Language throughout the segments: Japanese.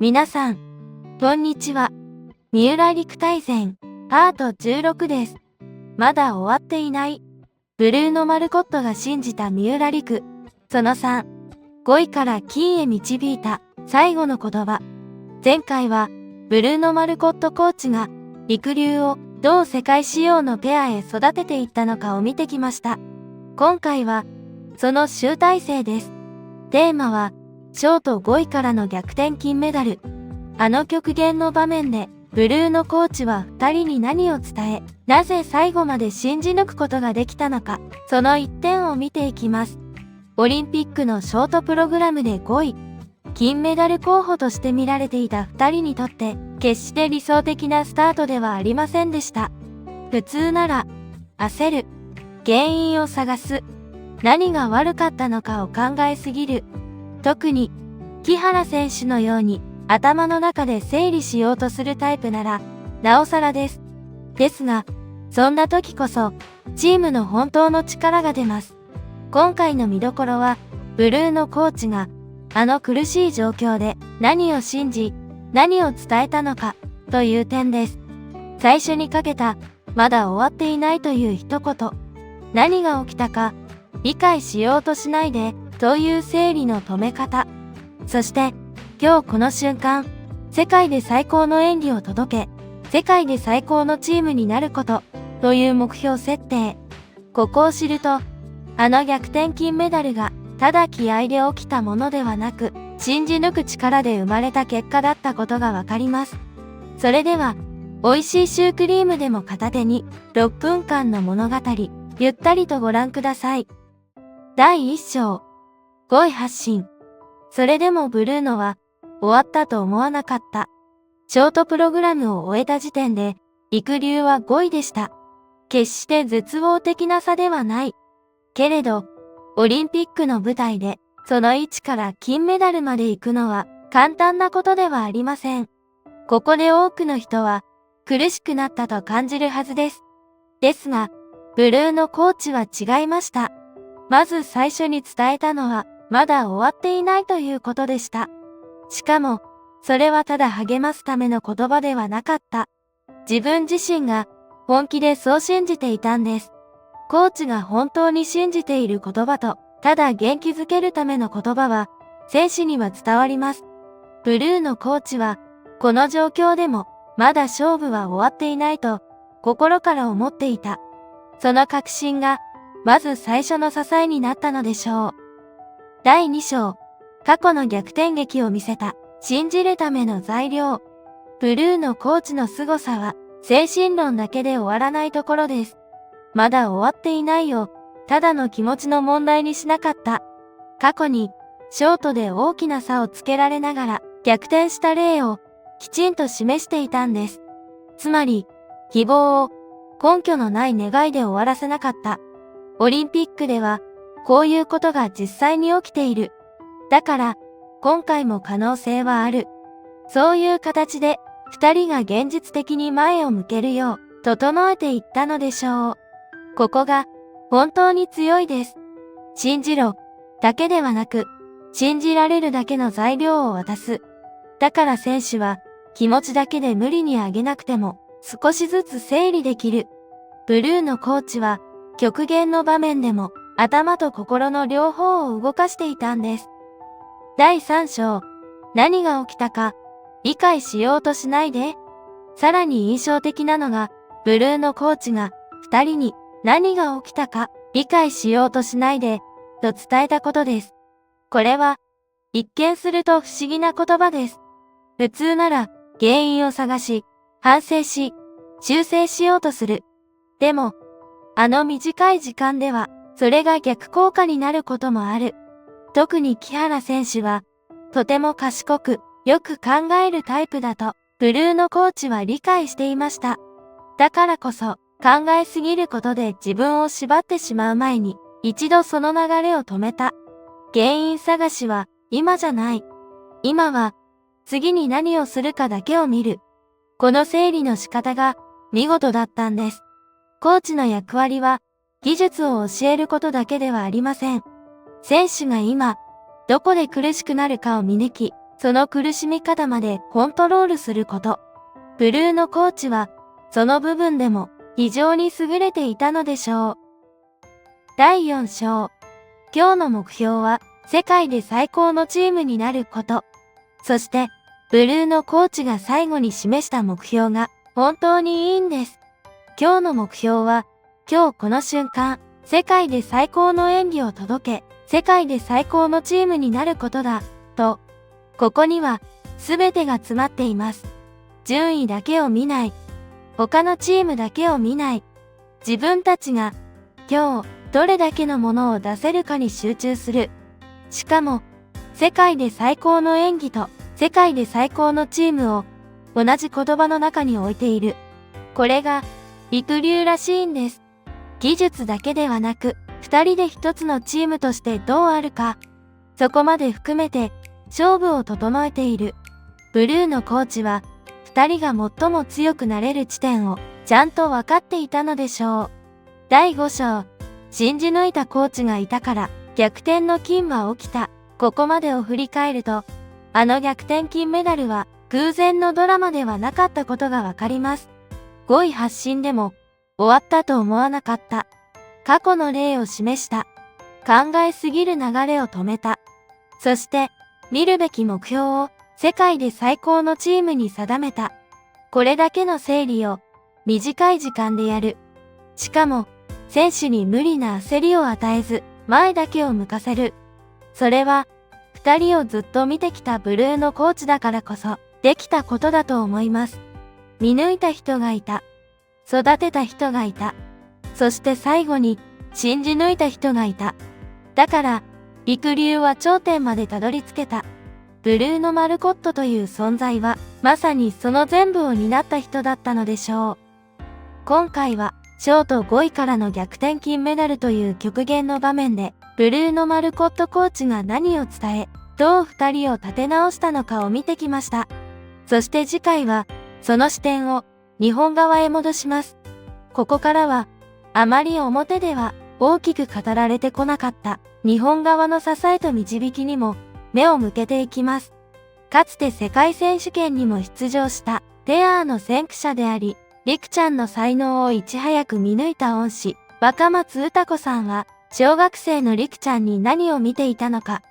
皆さん、こんにちは。三浦陸大戦、パート16です。まだ終わっていない。ブルーノ・マルコットが信じた三浦陸。その3、5位から金へ導いた最後の言葉。前回は、ブルーノ・マルコットコーチが、陸流をどう世界仕様のペアへ育てていったのかを見てきました。今回は、その集大成です。テーマは、ショート5位からの逆転金メダル。あの極限の場面で、ブルーノコーチは2人に何を伝え、なぜ最後まで信じ抜くことができたのか、その一点を見ていきます。オリンピックのショートプログラムで5位。金メダル候補として見られていた2人にとって、決して理想的なスタートではありませんでした。普通なら、焦る、原因を探す、何が悪かったのかを考えすぎる。特に、木原選手のように頭の中で整理しようとするタイプなら、なおさらです。ですが、そんな時こそ、チームの本当の力が出ます。今回の見どころは、ブルーノコーチが、あの苦しい状況で何を信じ、何を伝えたのか、という点です。最初にかけた、まだ終わっていないという一言。何が起きたか、理解しようとしないで、という整理の止め方。そして、今日この瞬間、世界で最高の演技を届け、世界で最高のチームになること、という目標設定。ここを知ると、あの逆転金メダルが、ただ気合で起きたものではなく、信じ抜く力で生まれた結果だったことがわかります。それでは、美味しいシュークリームでも片手に、6分間の物語、ゆったりとご覧ください。第1章。5位発進。それでもブルーノは、終わったと思わなかった。ショートプログラムを終えた時点で、陸流は5位でした。決して絶望的な差ではない。けれど、オリンピックの舞台で、その位置から金メダルまで行くのは、簡単なことではありません。ここで多くの人は、苦しくなったと感じるはずです。ですが、ブルーノコーチは違いました。まず最初に伝えたのは、まだ終わっていないということでした。しかも、それはただ励ますための言葉ではなかった。自分自身が本気でそう信じていたんです。コーチが本当に信じている言葉と、ただ元気づけるための言葉は、選手には伝わります。ブルーのコーチは、この状況でも、まだ勝負は終わっていないと、心から思っていた。その確信が、まず最初の支えになったのでしょう。第2章。過去の逆転劇を見せた、信じるための材料。ブルーのコーチの凄さは、精神論だけで終わらないところです。まだ終わっていないよ、ただの気持ちの問題にしなかった。過去に、ショートで大きな差をつけられながら、逆転した例を、きちんと示していたんです。つまり、希望を、根拠のない願いで終わらせなかった。オリンピックでは、こういうことが実際に起きている。だから、今回も可能性はある。そういう形で、二人が現実的に前を向けるよう、整えていったのでしょう。ここが、本当に強いです。信じろ、だけではなく、信じられるだけの材料を渡す。だから選手は、気持ちだけで無理に上げなくても、少しずつ整理できる。ブルーのコーチは、極限の場面でも、頭と心の両方を動かしていたんです。第3章。何が起きたか、理解しようとしないで。さらに印象的なのが、ブルーのコーチが、二人に、何が起きたか、理解しようとしないで、と伝えたことです。これは、一見すると不思議な言葉です。普通なら、原因を探し、反省し、修正しようとする。でも、あの短い時間では、それが逆効果になることもある。特に木原選手は、とても賢く、よく考えるタイプだと、ブルーのコーチは理解していました。だからこそ、考えすぎることで自分を縛ってしまう前に、一度その流れを止めた。原因探しは、今じゃない。今は、次に何をするかだけを見る。この整理の仕方が、見事だったんです。コーチの役割は、技術を教えることだけではありません。選手が今、どこで苦しくなるかを見抜き、その苦しみ方までコントロールすること。ブルーのコーチは、その部分でも非常に優れていたのでしょう。第4章。今日の目標は、世界で最高のチームになること。そして、ブルーのコーチが最後に示した目標が本当にいいんです。今日の目標は、今日この瞬間、世界で最高の演技を届け、世界で最高のチームになることだ、と。ここには、すべてが詰まっています。順位だけを見ない。他のチームだけを見ない。自分たちが、今日、どれだけのものを出せるかに集中する。しかも、世界で最高の演技と、世界で最高のチームを、同じ言葉の中に置いている。これが、陸流らしいんです。技術だけではなく、二人で一つのチームとしてどうあるか。そこまで含めて、勝負を整えている。ブルーのコーチは、二人が最も強くなれる地点を、ちゃんと分かっていたのでしょう。第5章。信じ抜いたコーチがいたから、逆転の金は起きた。ここまでを振り返ると、あの逆転金メダルは、偶然のドラマではなかったことがわかります。5位発進でも、終わったと思わなかった。過去の例を示した。考えすぎる流れを止めた。そして、見るべき目標を、世界で最高のチームに定めた。これだけの整理を、短い時間でやる。しかも、選手に無理な焦りを与えず、前だけを向かせる。それは、二人をずっと見てきたブルーのコーチだからこそ、できたことだと思います。見抜いた人がいた。育てた人がいた。そして最後に、信じ抜いた人がいた。だから、陸流は頂点までたどり着けた。ブルーノ・マルコットという存在は、まさにその全部を担った人だったのでしょう。今回は、ショート5位からの逆転金メダルという極限の場面で、ブルーノ・マルコットコーチが何を伝え、どう二人を立て直したのかを見てきました。そして次回は、その視点を日本側へ戻します。ここからは、あまり表では大きく語られてこなかった日本側の支えと導きにも目を向けていきます。かつて世界選手権にも出場したペアの先駆者であり、りくちゃんの才能をいち早く見抜いた恩師、若松歌子さんは、小学生のりくちゃんに何を見ていたのか。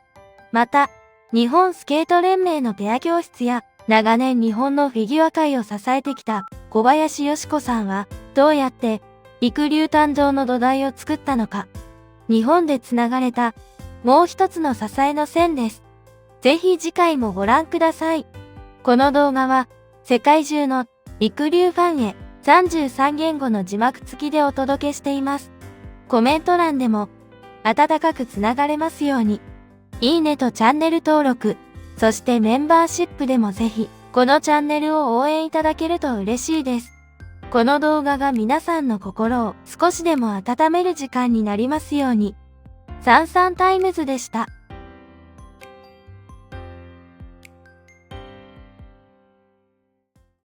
また、日本スケート連盟のペア教室や、長年日本のフィギュア界を支えてきた小林よし子さんは、どうやって陸流誕生の土台を作ったのか。日本でつながれた、もう一つの支えの線です。ぜひ次回もご覧ください。この動画は、世界中の陸流ファンへ、33言語の字幕付きでお届けしています。コメント欄でも温かくつながれますように。いいねとチャンネル登録、そしてメンバーシップでもぜひこのチャンネルを応援いただけると嬉しいです。この動画が皆さんの心を少しでも温める時間になりますように。サンサンタイムズでした。